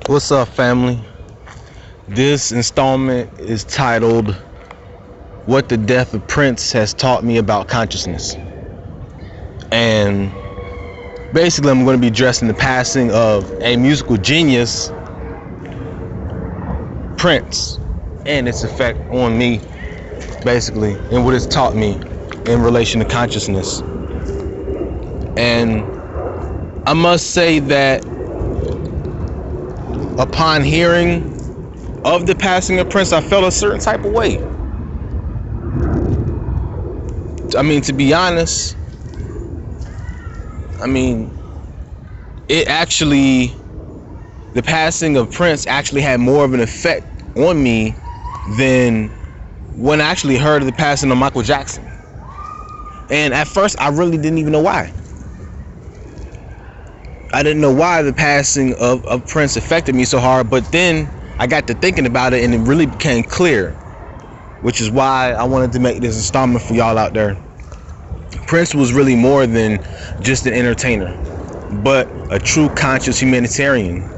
What's up, family? This installment is titled What the Death of Prince Has Taught Me About Consciousness. And basically, I'm going to be addressing the passing of a musical genius, Prince, and its effect on me, basically, and what it's taught me in relation to consciousness. And I must say that upon hearing of the passing of Prince, I felt a certain type of way. I mean, to be honest, the passing of Prince actually had more of an effect on me than when I actually heard of the passing of Michael Jackson. And at first, I really didn't even know why. I didn't know why the passing of Prince affected me so hard, but then I got to thinking about it and it really became clear, which is why I wanted to make this installment for y'all out there. Prince was really more than just an entertainer, but a true conscious humanitarian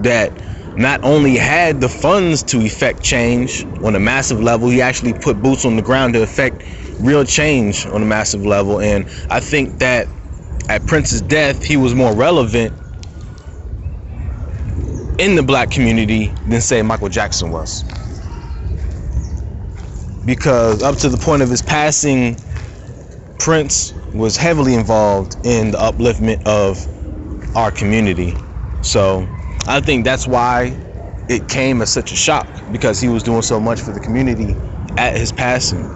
that not only had the funds to effect change on a massive level, he actually put boots on the ground to effect real change on a massive level. And I think that at Prince's death, he was more relevant in the black community than, say, Michael Jackson was. Because up to the point of his passing, Prince was heavily involved in the upliftment of our community. So I think that's why it came as such a shock, because he was doing so much for the community at his passing.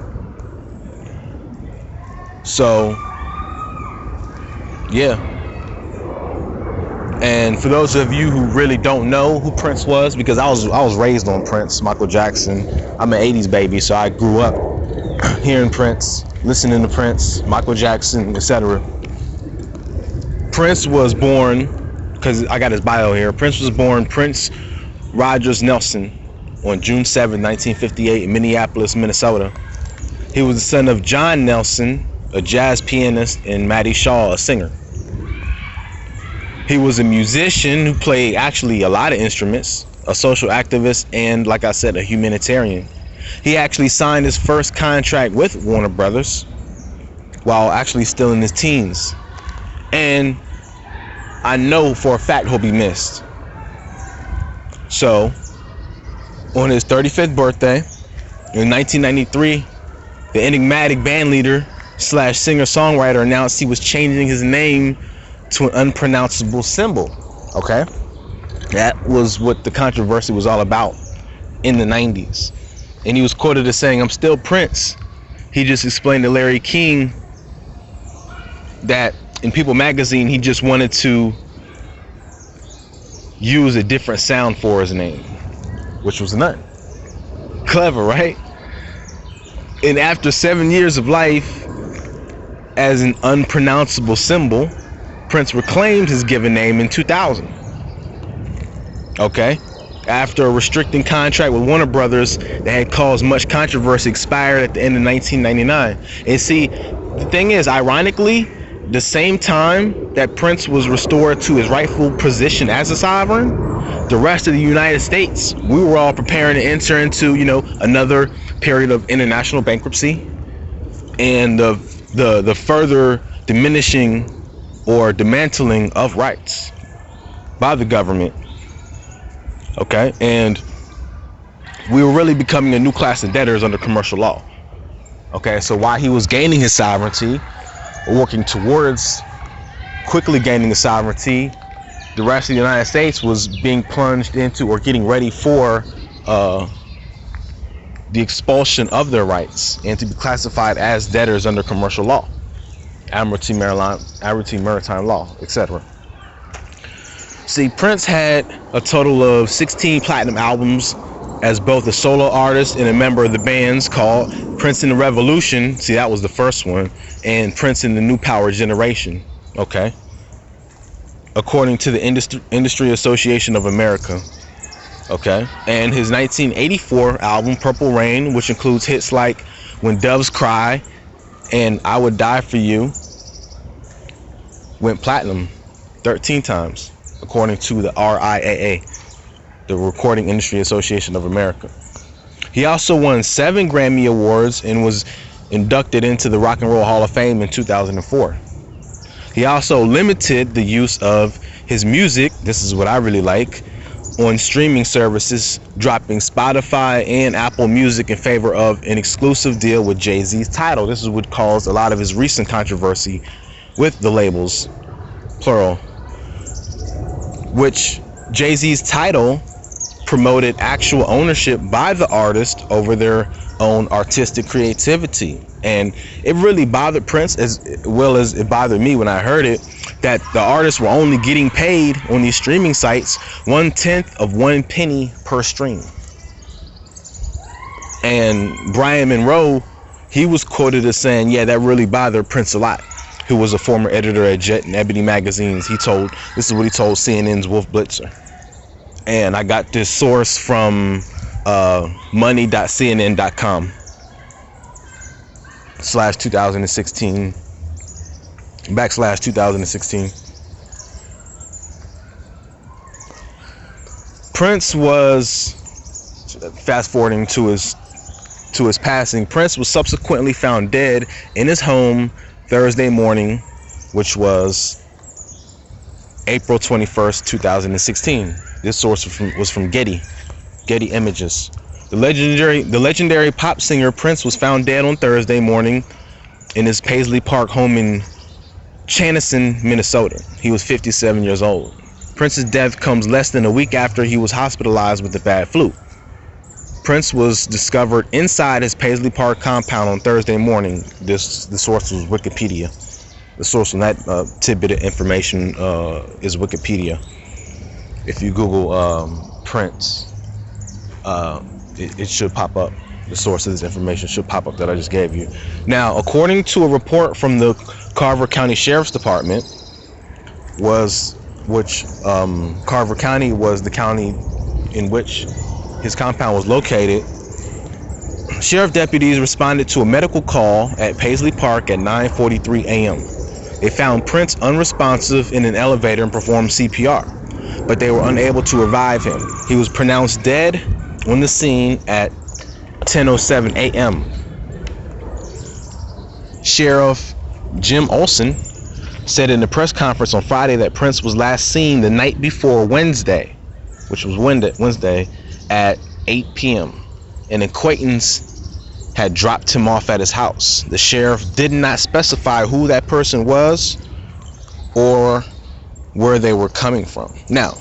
So yeah. And for those of you who really don't know who Prince was, because I was raised on Prince, Michael Jackson. I'm an 80s baby, so I grew up hearing Prince, listening to Prince, Michael Jackson, etc. Prince was born, because I got his bio here. Prince was born Prince Rogers Nelson on June 7, 1958 in Minneapolis, Minnesota. He was the son of John Nelson, a jazz pianist, and Mattie Shaw, a singer. He was a musician who played actually a lot of instruments, a social activist, and, like I said, a humanitarian. He actually signed his first contract with Warner Brothers while actually still in his teens. And I know for a fact he'll be missed. So, on his 35th birthday in 1993, the enigmatic bandleader / singer-songwriter announced he was changing his name to an unpronounceable symbol. Okay, that was what the controversy was all about in the 90s. And he was quoted as saying, "I'm still Prince." He just explained to Larry King that in People magazine he just wanted to use a different sound for his name, which was none. Clever, right? And after 7 years of life as an unpronounceable symbol, Prince reclaimed his given name in 2000. Okay, after a restricting contract with Warner Brothers that had caused much controversy expired at the end of 1999. And see, the thing is, ironically, the same time that Prince was restored to his rightful position as a sovereign, the rest of the United States, we were all preparing to enter into, another period of international bankruptcy and the further diminishing or dismantling of rights by the government. Okay, and we were really becoming a new class of debtors under commercial law. Okay, so while he was gaining his sovereignty, or working towards quickly gaining his sovereignty, the rest of the United States was being plunged into or getting ready for the expulsion of their rights and to be classified as debtors under commercial law, Admiralty Maritime Law, etc. See, Prince had a total of 16 platinum albums as both a solo artist and a member of the bands called Prince and the Revolution. See, that was the first one, and Prince and the New Power Generation. Okay, according to the Industry Association of America. Okay, and his 1984 album Purple Rain, which includes hits like When Doves Cry and I Would Die for You, went platinum 13 times, according to the RIAA. the Recording Industry Association of America. He also won 7 Grammy Awards and was inducted into the Rock and Roll Hall of Fame in 2004. He also limited the use of his music, this is what I really like, on streaming services, dropping Spotify and Apple Music in favor of an exclusive deal with Jay-Z's Tidal. This is what caused a lot of his recent controversy with the labels, plural, which Jay-Z's Tidal promoted actual ownership by the artist over their own artistic creativity. And it really bothered Prince as well as it bothered me when I heard it, that the artists were only getting paid on these streaming sites 1/10 of 1 penny per stream. And Brian Monroe, he was quoted as saying, yeah, that really bothered Prince a lot, who was a former editor at Jet and Ebony magazines. This is what he told CNN's Wolf Blitzer. And I got this source from money.cnn.com /2016 /2016. Prince was, fast forwarding to his passing, Prince was subsequently found dead in his home Thursday morning, which was April 21st, 2016. This source was from Getty Images. The legendary pop singer Prince was found dead on Thursday morning in his Paisley Park home in Chanhassen, Minnesota. He was 57 years old. Prince's death comes less than a week after he was hospitalized with the bad flu. Prince was discovered inside his Paisley Park compound on Thursday morning. The source was Wikipedia. The source on that tidbit of information is Wikipedia. If you Google Prince, it should pop up. The source of this information should pop up that I just gave you. Now, according to a report from the Carver County Sheriff's Department, Carver County was the county in which his compound was located. Sheriff deputies responded to a medical call at Paisley Park at 9:43 a.m. They found Prince unresponsive in an elevator and performed CPR, but they were unable to revive him. He was pronounced dead on the scene at 10:07 a.m. Sheriff Jim Olson said in a press conference on Friday that Prince was last seen the night before Wednesday, which was Wednesday at 8 p.m. An acquaintance had dropped him off at his house. The sheriff did not specify who that person was or where they were coming from. Now,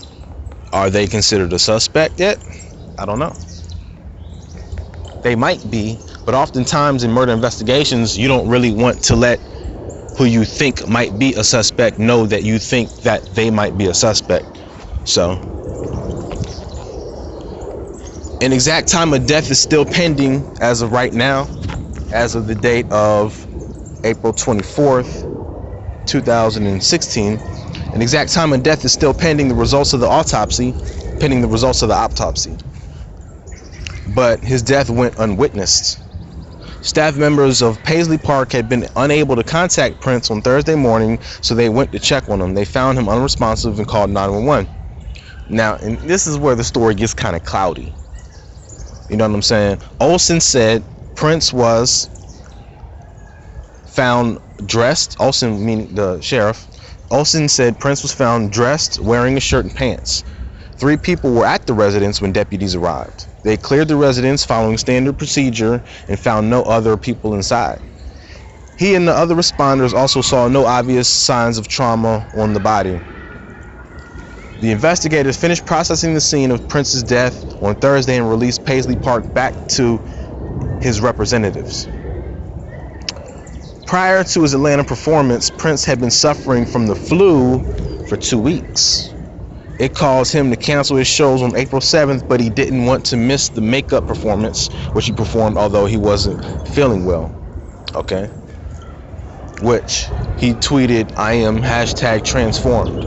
are they considered a suspect yet? I don't know. They might be, but oftentimes in murder investigations, you don't really want to let who you think might be a suspect know that you think that they might be a suspect. So, an exact time of death is still pending as of right now, as of the date of April 24th, 2016. An exact time of death is still pending the results of the autopsy, but his death went unwitnessed. Staff members of Paisley Park had been unable to contact Prince on Thursday morning, so they went to check on him. They found him unresponsive and called 911. Now, and this is where the story gets kind of cloudy. You know what I'm saying? Olson said Prince was found dressed. Olson, meaning the sheriff. Olson said Prince was found dressed, wearing a shirt and pants. 3 people were at the residence when deputies arrived. They cleared the residence following standard procedure and found no other people inside. He and the other responders also saw no obvious signs of trauma on the body. The investigators finished processing the scene of Prince's death on Thursday and released Paisley Park back to his representatives. Prior to his Atlanta performance, Prince had been suffering from the flu for 2 weeks. It caused him to cancel his shows on April 7th, but he didn't want to miss the makeup performance, which he performed although he wasn't feeling well. Okay? Which he tweeted, I am #transformed.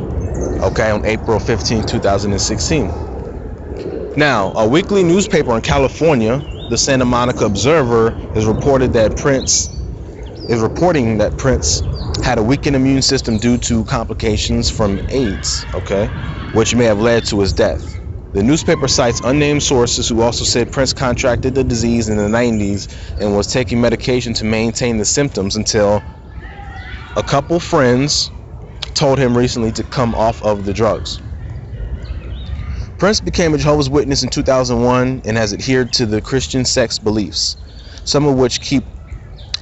Okay, on April 15, 2016. Now, a weekly newspaper in California, the Santa Monica Observer, is reporting that Prince had a weakened immune system due to complications from AIDS, okay, which may have led to his death. The newspaper cites unnamed sources who also said Prince contracted the disease in the 90s and was taking medication to maintain the symptoms until a couple friends told him recently to come off of the drugs. Prince became a Jehovah's Witness in 2001 and has adhered to the Christian sex beliefs, some of which keep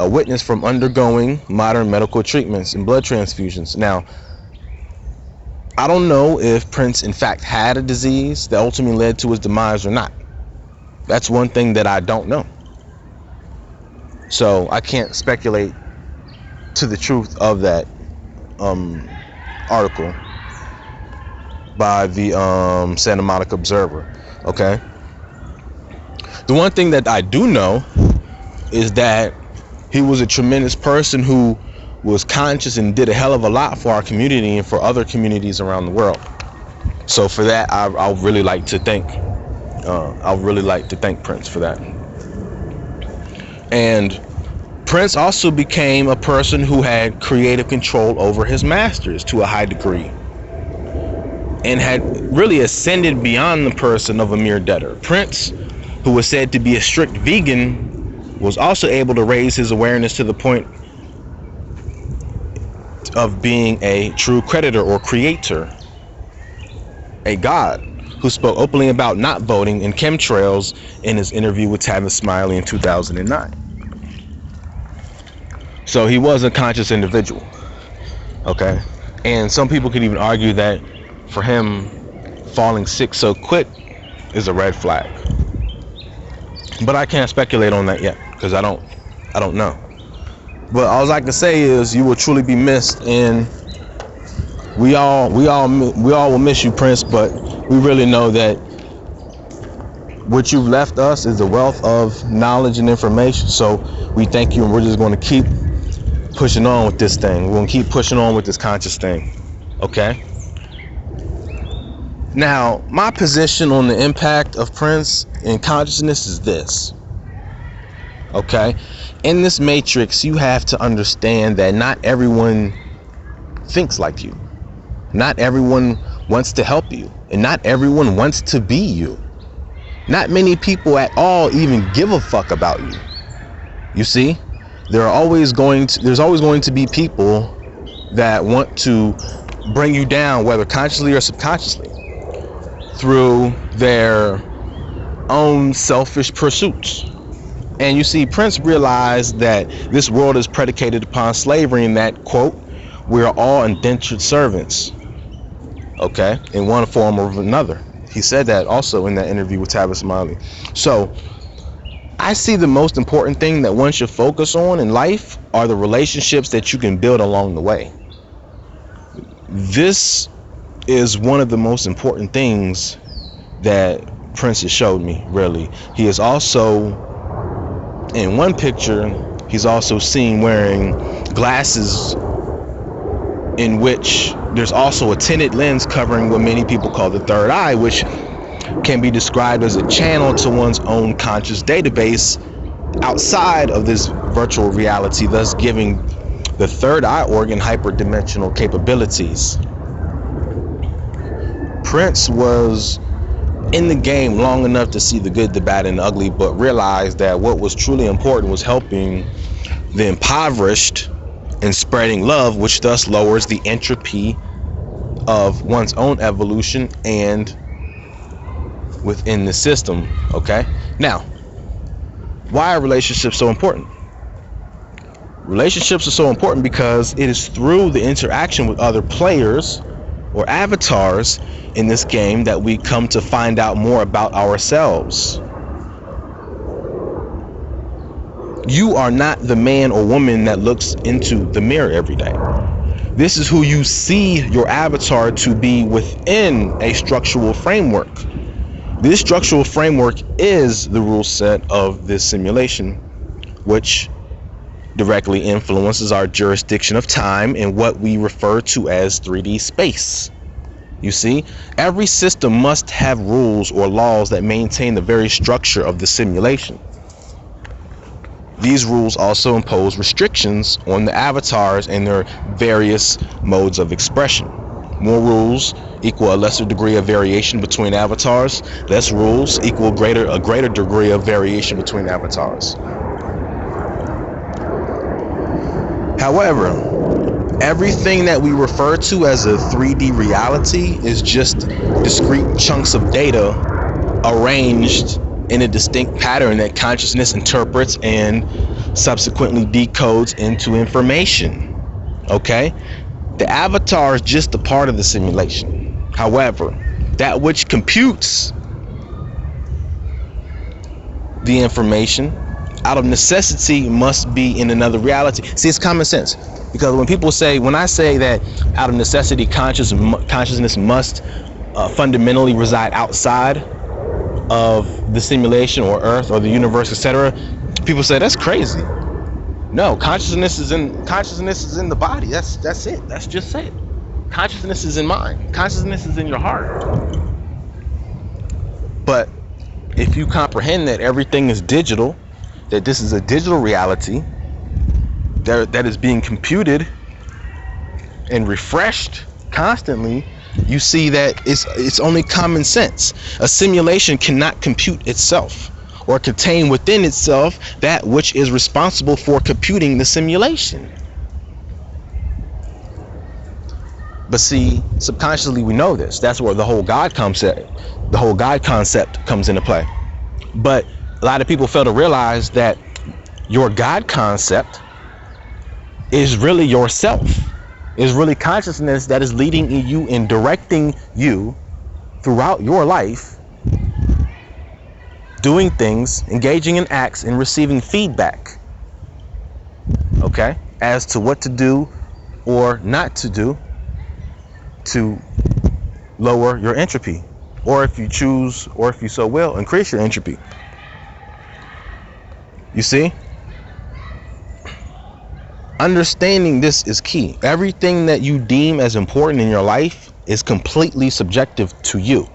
a witness from undergoing modern medical treatments and blood transfusions. Now, I don't know if Prince in fact had a disease that ultimately led to his demise or not. That's one thing that I don't know. So I can't speculate to the truth of that article by the Santa Monica Observer. Okay. The one thing that I do know is that he was a tremendous person who was conscious and did a hell of a lot for our community and for other communities around the world. So for that, I'll really like to thank Prince for that. And Prince also became a person who had creative control over his masters to a high degree, and had really ascended beyond the person of a mere debtor. Prince, who was said to be a strict vegan, was also able to raise his awareness to the point of being a true creditor or creator, a god who spoke openly about not voting in chemtrails in his interview with Tavis Smiley in 2009. So he was a conscious individual, okay? And some people could even argue that for him, falling sick so quick is a red flag. But I can't speculate on that yet because I don't know. But all I can say is you will truly be missed, and we all will miss you, Prince. But we really know that what you've left us is a wealth of knowledge and information. So we thank you, and we're just going to keep pushing on with this thing. We're going to keep pushing on with this conscious thing. Okay. Now, my position on the impact of Prince in consciousness is this. Okay. In this matrix, you have to understand that not everyone thinks like you. Not everyone wants to help you, and not everyone wants to be you. Not many people at all even give a fuck about you. You see, there's always going to be people that want to bring you down, whether consciously or subconsciously, through their own selfish pursuits. And you see, Prince realized that this world is predicated upon slavery, and that, quote, we are all indentured servants, okay, in one form or another. He said that also in that interview with Tavis Smiley. So I see the most important thing that one should focus on in life are the relationships that you can build along the way. This is one of the most important things that Prince has showed me, really. He is also, in one picture, he's also seen wearing glasses in which there's also a tinted lens covering what many people call the third eye, which can be described as a channel to one's own conscious database outside of this virtual reality, thus giving the third eye organ hyperdimensional capabilities. Prince was in the game long enough to see the good, the bad, and the ugly, but realized that what was truly important was helping the impoverished and spreading love, which thus lowers the entropy of one's own evolution and within the system. Okay, now, why are relationships so important? Relationships are so important because it is through the interaction with other players or avatars in this game that we come to find out more about ourselves. You are not the man or woman that looks into the mirror every day. This is who you see your avatar to be within a structural framework. This structural framework is the rule set of this simulation, which directly influences our jurisdiction of time and what we refer to as 3D space. You see, every system must have rules or laws that maintain the very structure of the simulation. These rules also impose restrictions on the avatars and their various modes of expression. More rules equal a lesser degree of variation between avatars. Less rules equal a greater degree of variation between avatars. However, everything that we refer to as a 3D reality is just discrete chunks of data arranged in a distinct pattern that consciousness interprets and subsequently decodes into information. Okay? The avatar is just a part of the simulation. However, that which computes the information out of necessity must be in another reality. See, it's common sense. Because when I say that out of necessity consciousness must fundamentally reside outside of the simulation or Earth or the universe, etc., people say that's crazy. No, consciousness is in the body. That's it. That's just it. Consciousness is in mind. Consciousness is in your heart. But if you comprehend that everything is digital, that this is a digital reality that is being computed and refreshed constantly, you see that it's only common sense. A simulation cannot compute itself or contain within itself that which is responsible for computing the simulation. But see, subconsciously we know this. That's where the whole God concept comes into play. But a lot of people fail to realize that your God concept is really yourself. Is really consciousness that is leading you and directing you throughout your life, doing things, engaging in acts, and receiving feedback, okay, as to what to do or not to do to lower your entropy, or if you choose, or if you so will, increase your entropy. You see? Understanding this is key. Everything that you deem as important in your life is completely subjective to you.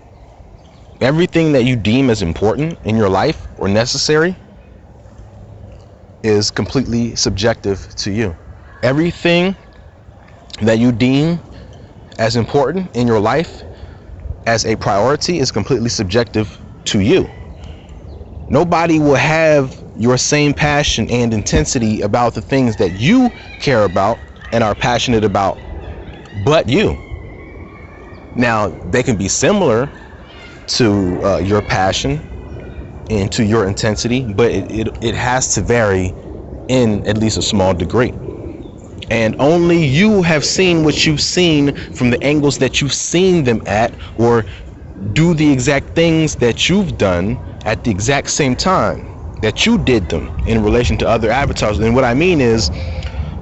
Everything that you deem as important in your life or necessary is completely subjective to you. Everything that you deem as important in your life as a priority is completely subjective to you. Nobody will have your same passion and intensity about the things that you care about and are passionate about but you. Now, they can be similar to your passion and to your intensity, but it has to vary in at least a small degree. And only you have seen what you've seen from the angles that you've seen them at, or do the exact things that you've done at the exact same time that you did them in relation to other avatars. And what I mean is,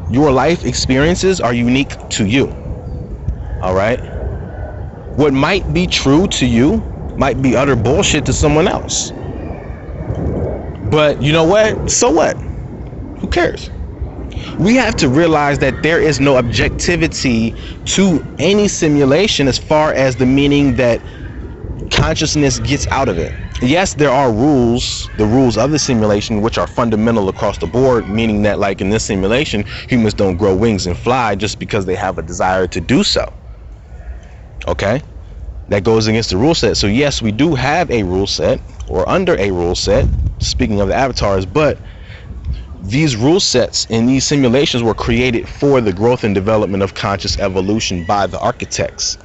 your life experiences are unique to you. All right? What might be true to you might be utter bullshit to someone else. But you know what? So what? Who cares? We have to realize that there is no objectivity to any simulation as far as the meaning that consciousness gets out of it. Yes, there are rules, the rules of the simulation, which are fundamental across the board, meaning that, like in this simulation, humans don't grow wings and fly just because they have a desire to do so. Okay? That goes against the rule set. So yes, we do have a rule set, or under a rule set, speaking of the avatars, but these rule sets in these simulations were created for the growth and development of conscious evolution by the architects.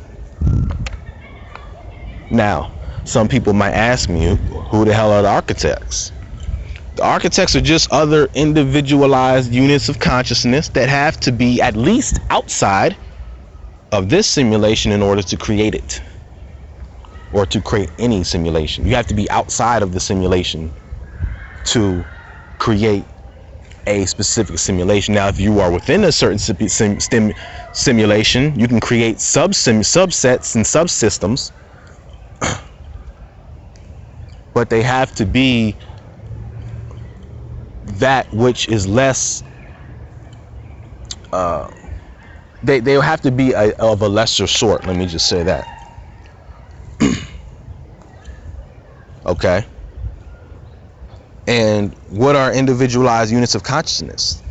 Now, some people might ask me, who the hell are the architects? The architects are just other individualized units of consciousness that have to be at least outside of this simulation in order to create it, or to create any simulation. You have to be outside of the simulation to create a specific simulation. Now, if you are within a certain simulation, you can create subsets and subsystems, but they have to be that which is less, they'll have to be of a lesser sort, let me just say that. Okay? And what are individualized units of consciousness?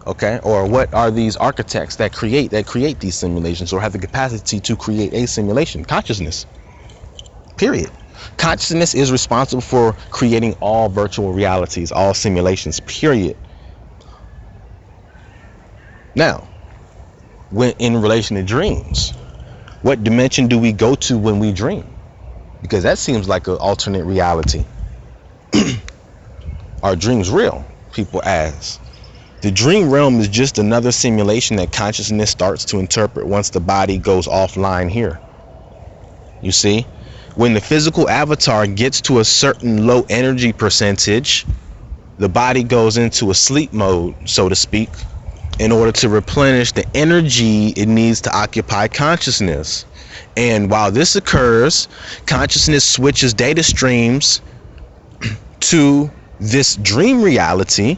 Okay, or what are these architects that create these simulations or have the capacity to create a simulation? Consciousness. Period. Consciousness is responsible for creating all virtual realities, all simulations. Period. Now, when in relation to dreams, what dimension do we go to when we dream? Because that seems like an alternate reality. Are dreams real? People ask. The dream realm is just another simulation that consciousness starts to interpret once the body goes offline here. You see, when the physical avatar gets to a certain low energy percentage, the body goes into a sleep mode, so to speak, in order to replenish the energy it needs to occupy consciousness. And while this occurs, consciousness switches data streams to this dream reality,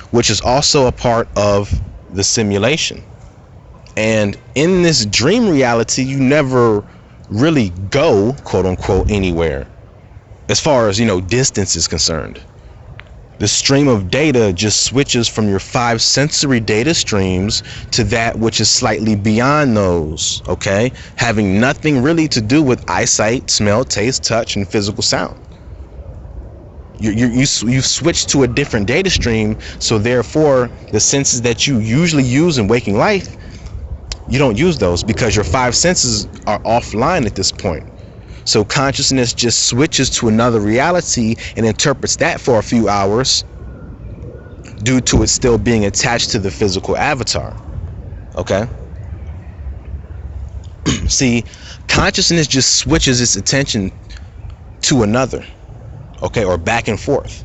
which is also a part of the simulation. And in this dream reality, you never really go, quote unquote, anywhere as far as, distance is concerned. The stream of data just switches from your 5 sensory data streams to that which is slightly beyond those, okay? Having nothing really to do with eyesight, smell, taste, touch, and physical sound. You switch to a different data stream, so therefore the senses that you usually use in waking life, you don't use those because your 5 senses are offline at this point. So consciousness just switches to another reality and interprets that for a few hours due to it still being attached to the physical avatar. Okay? See, consciousness just switches its attention to another. Okay, or back and forth,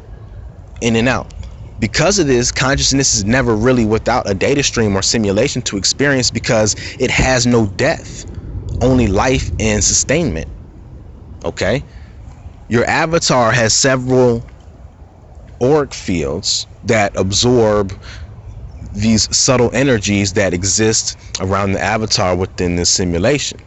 in and out. Because of this, consciousness is never really without a data stream or simulation to experience because it has no death, only life and sustainment. Okay, your avatar has several auric fields that absorb these subtle energies that exist around the avatar within this simulation.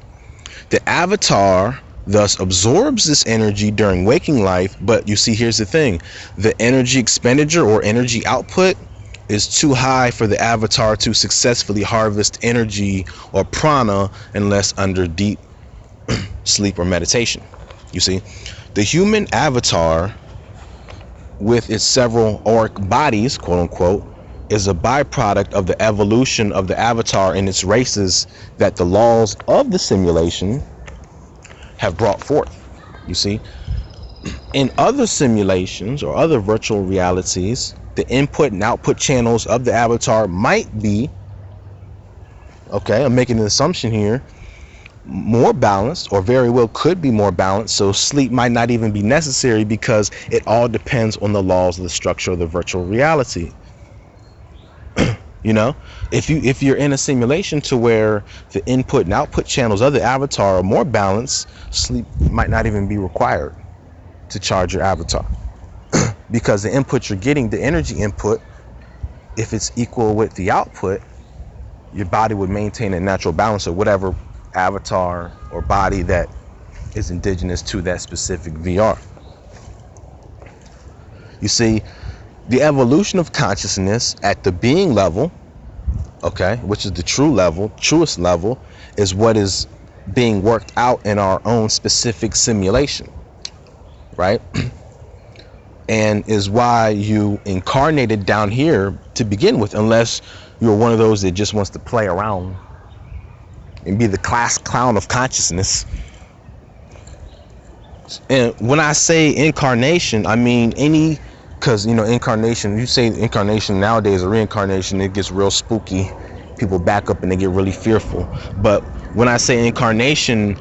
The avatar thus absorbs this energy during waking life, but you see, here's the thing: the energy expenditure or energy output is too high for the avatar to successfully harvest energy or prana unless under deep sleep or meditation. You see, the human avatar with its several auric bodies, quote unquote, is a byproduct of the evolution of the avatar in its races that the laws of the simulation have brought forth. You see, in other simulations or other virtual realities, the input and output channels of the avatar might be, okay, I'm making an assumption here, more balanced, or very well could be more balanced, so sleep might not even be necessary because it all depends on the laws of the structure of the virtual reality. If you're in a simulation to where the input and output channels of the avatar are more balanced, sleep might not even be required to charge your avatar. Because the input you're getting, the energy input, if it's equal with the output, your body would maintain a natural balance of whatever avatar or body that is indigenous to that specific VR. You see, the evolution of consciousness at the being level, okay, which is the truest level, is what is being worked out in our own specific simulation, right? And is why you incarnated down here to begin with, unless you're one of those that just wants to play around and be the class clown of consciousness. And when I say incarnation, I mean because incarnation, you say incarnation nowadays or reincarnation, it gets real spooky. People back up and they get really fearful. But when I say incarnation,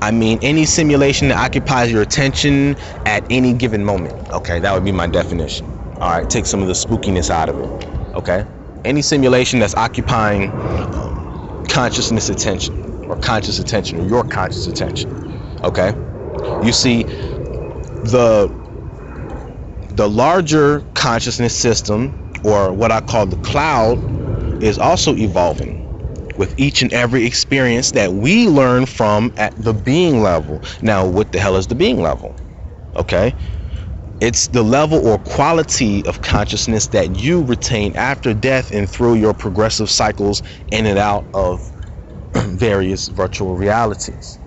I mean any simulation that occupies your attention at any given moment. Okay, that would be my definition. All right, take some of the spookiness out of it. Okay, any simulation that's occupying consciousness attention, or conscious attention, or your conscious attention. Okay, you see, the larger consciousness system, or what I call the cloud, is also evolving with each and every experience that we learn from at the being level. Now, what the hell is the being level? Okay, It's the level or quality of consciousness that you retain after death and through your progressive cycles in and out of various virtual realities.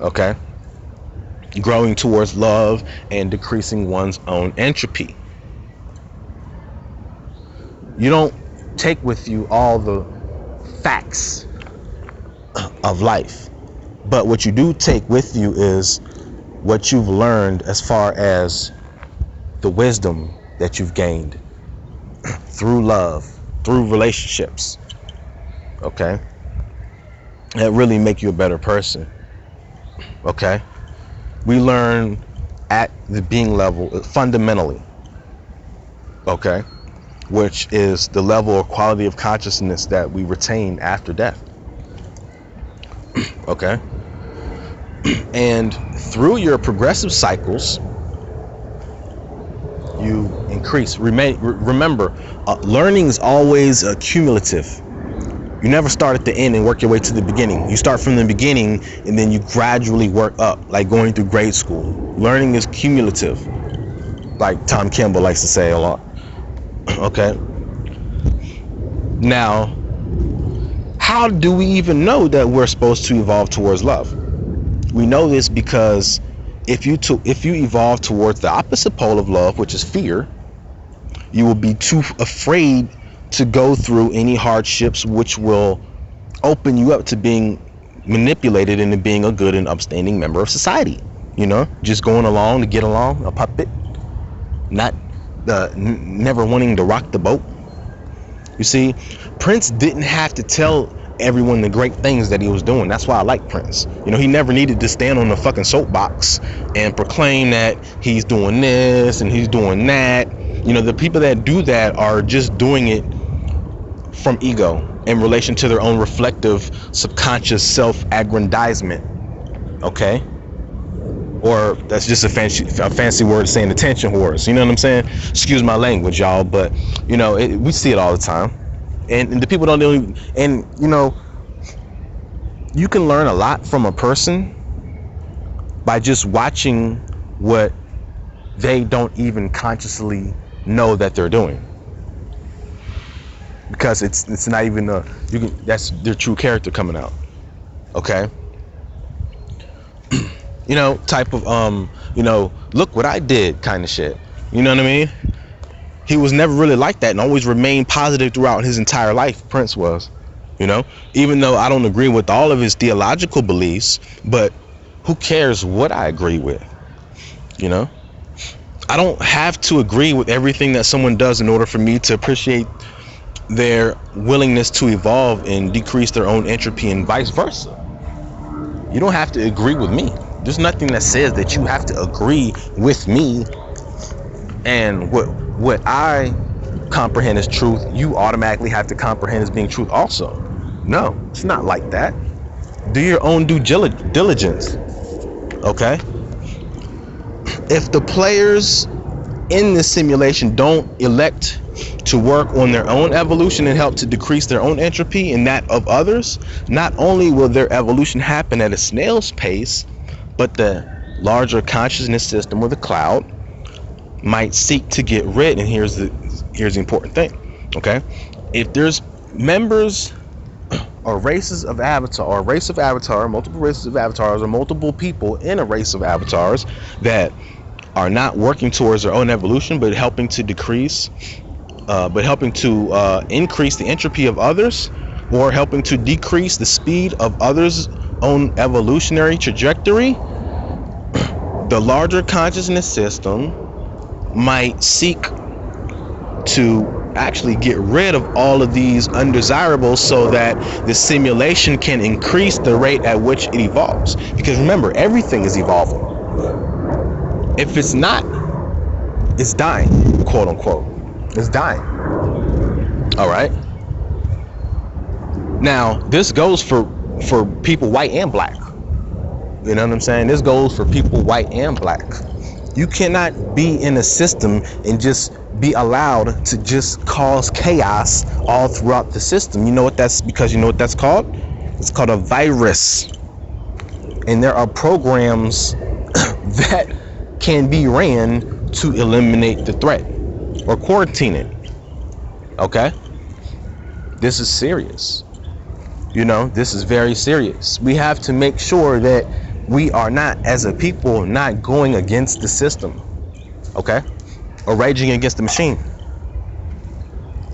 Okay? Growing towards love and decreasing one's own entropy. You don't take with you all the facts of life, but what you do take with you is what you've learned as far as the wisdom that you've gained through love, through relationships. Okay? That really make you a better person. Okay? We learn at the being level fundamentally. Okay? Which is the level or quality of consciousness that we retain after death. Okay? And through your progressive cycles, you increase. Remember, learning is always cumulative. You never start at the end and work your way to the beginning. You start from the beginning and then you gradually work up, like going through grade school. Learning is cumulative, like Tom Campbell likes to say a lot. Okay? Now, how do we even know that we're supposed to evolve towards love? We know this because if you evolve towards the opposite pole of love, which is fear, you will be too afraid to go through any hardships, which will open you up to being manipulated into being a good and upstanding member of society. You know, just going along to get along, a puppet, not never wanting to rock the boat. You see, Prince didn't have to tell everyone the great things that he was doing. That's why I like Prince. You know, he never needed to stand on the fucking soapbox and proclaim that he's doing this and he's doing that. You know, the people that do that are just doing it from ego in relation to their own reflective subconscious self-aggrandizement. Okay? Or that's just a fancy word saying attention whores. You know what I'm saying? Excuse my language, y'all, but you know, we see it all the time. And the people don't even, and you know, you can learn a lot from a person by just watching what they don't even consciously know that they're doing, because it's not even that's their true character coming out. Okay? You know, type of you know, look what I did kind of shit. You know what I mean? He was never really like that and always remained positive throughout his entire life. Prince was, you know, even though I don't agree with all of his theological beliefs, but who cares what I agree with? You know, I don't have to agree with everything that someone does in order for me to appreciate their willingness to evolve and decrease their own entropy, and vice versa. You don't have to agree with me. There's nothing that says that you have to agree with me and what I comprehend as truth, you automatically have to comprehend as being truth also. No, it's not like that. Do your own due diligence. Okay? If the players in this simulation don't elect to work on their own evolution and help to decrease their own entropy and that of others, not only will their evolution happen at a snail's pace, but the larger consciousness system or the cloud might seek to get rid. And here's the important thing. Okay, if there's members or races of avatar, or a race of avatar, multiple races of avatars, or multiple people in a race of avatars that are not working towards their own evolution but helping to increase the entropy of others, or helping to decrease the speed of others' own evolutionary trajectory, the larger consciousness system might seek to actually get rid of all of these undesirables so that the simulation can increase the rate at which it evolves. Because remember, everything is evolving. If it's not, it's dying, quote unquote. It's dying. All right. Now, this goes for people white and black. You know what I'm saying? This goes for people white and black. You cannot be in a system and just be allowed to just cause chaos all throughout the system. You know what that's called? It's called a virus. And there are programs that can be ran to eliminate the threat or quarantine it. Okay? This is serious. You know, this is very serious. We have to make sure that we are not, as a people, not going against the system. Okay? Or raging against the machine.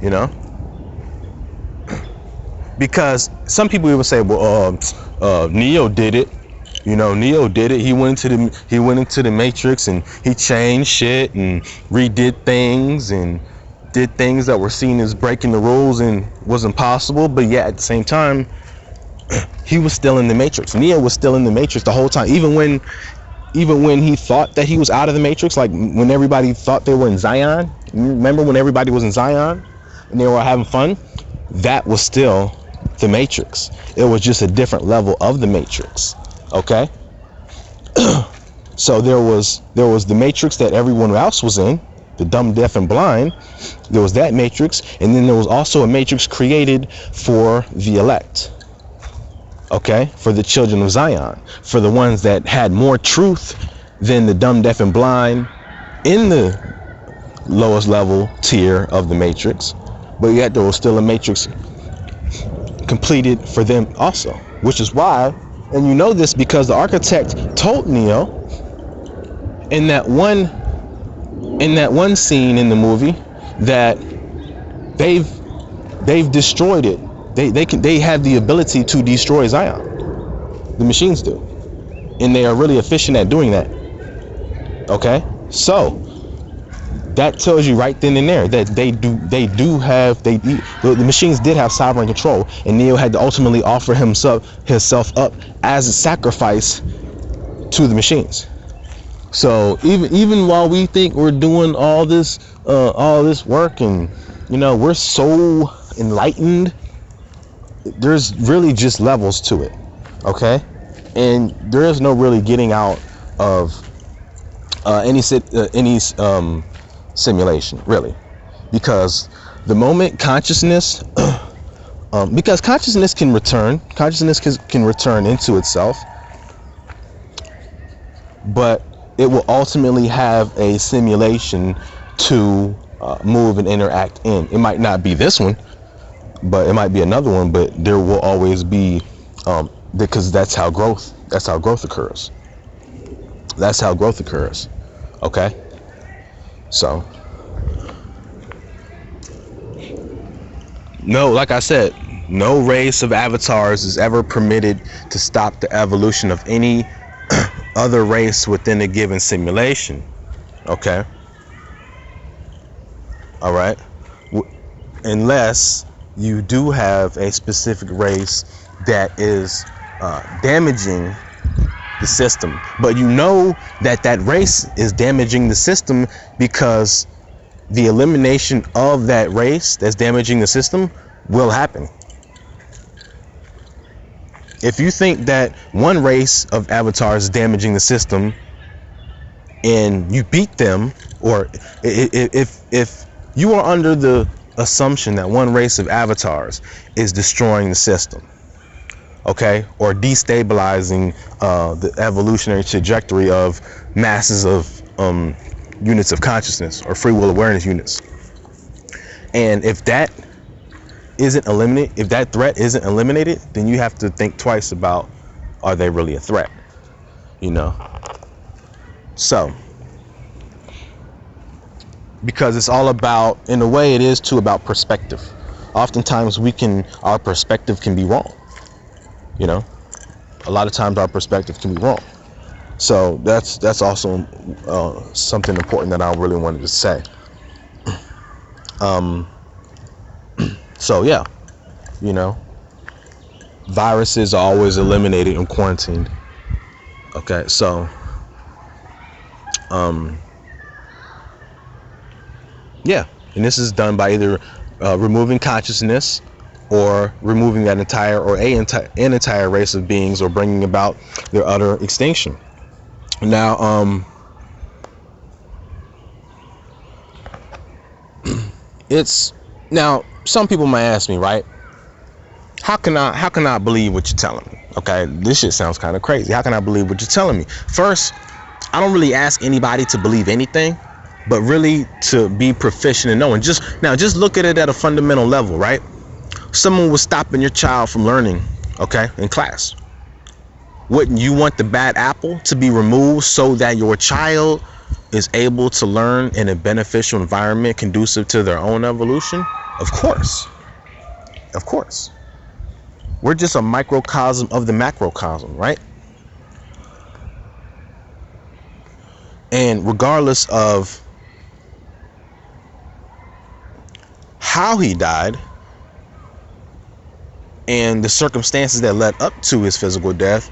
You know? Because some people will say, well, Neo did it. You know, Neo did it. He went into the Matrix and he changed shit and redid things and did things that were seen as breaking the rules and was impossible. But yet at the same time, he was still in the Matrix. Neo was still in the Matrix the whole time. Even when he thought that he was out of the Matrix, like when everybody thought they were in Zion. Remember when everybody was in Zion and they were having fun? That was still the Matrix. It was just a different level of the Matrix. Okay? So there was the Matrix that everyone else was in, the dumb, deaf, and blind. There was that Matrix, and then there was also a Matrix created for the elect. Okay? For the children of Zion, for the ones that had more truth than the dumb, deaf, and blind in the lowest level tier of the Matrix. But yet there was still a Matrix completed for them also, which is why, and you know this because the architect told Neo in that one scene in the movie that they've destroyed it. They have the ability to destroy Zion. The machines do, and they are really efficient at doing that. Okay, so that tells you right then and there that the machines did have sovereign control, and Neo had to ultimately offer himself up as a sacrifice to the machines. So even while we think we're doing all this work, and you know we're so enlightened, there's really just levels to it. Okay, and there is no really getting out of any simulation, really, because the moment consciousness because consciousness can return into itself, but it will ultimately have a simulation to move and interact in. It might not be this one, but it might be another one, but there will always be because that's how growth occurs. That's how growth occurs. Okay? So, no, like I said, no race of avatars is ever permitted to stop the evolution of any other race within a given simulation. Okay? All right? Unless you do have a specific race that is damaging the system, but you know that race is damaging the system because the elimination of that race that's damaging the system will happen. If you think that one race of avatars is damaging the system and you beat them, or if you are under the assumption that one race of avatars is destroying the system, okay, or destabilizing the evolutionary trajectory of masses of units of consciousness or free will awareness units, and if that threat isn't eliminated, then you have to think twice about, are they really a threat? You know? So, because it's all about, in a way it is too, about perspective. Oftentimes our perspective can be wrong. You know, a lot of times our perspective can be wrong. So that's also something important that I really wanted to say. So yeah, you know, viruses are always eliminated and quarantined. Okay, so yeah, and this is done by either removing consciousness, or removing that entire an entire race of beings, or bringing about their utter extinction. Now, some people might ask me, right? How can I believe what you're telling me? Okay, this shit sounds kind of crazy. How can I believe what you're telling me? First, I don't really ask anybody to believe anything, but really to be proficient in knowing. Just look at it at a fundamental level, right? Someone was stopping your child from learning, okay, in class. Wouldn't you want the bad apple to be removed so that your child is able to learn in a beneficial environment conducive to their own evolution? Of course. Of course. We're just a microcosm of the macrocosm, right? And regardless of how he died and the circumstances that led up to his physical death,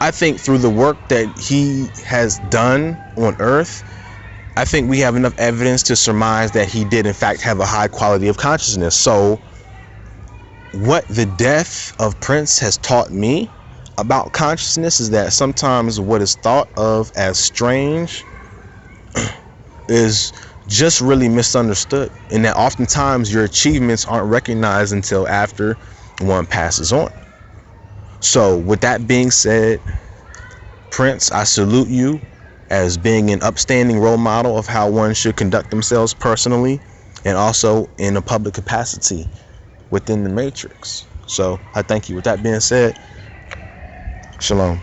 I think through the work that he has done on Earth, I think we have enough evidence to surmise that he did in fact have a high quality of consciousness. So what the death of Prince has taught me about consciousness is that sometimes what is thought of as strange is just really misunderstood, and that oftentimes your achievements aren't recognized until after one passes on. So with that being said, Prince, I salute you as being an upstanding role model of how one should conduct themselves personally and also in a public capacity within the matrix. So I thank you. With that being said, shalom.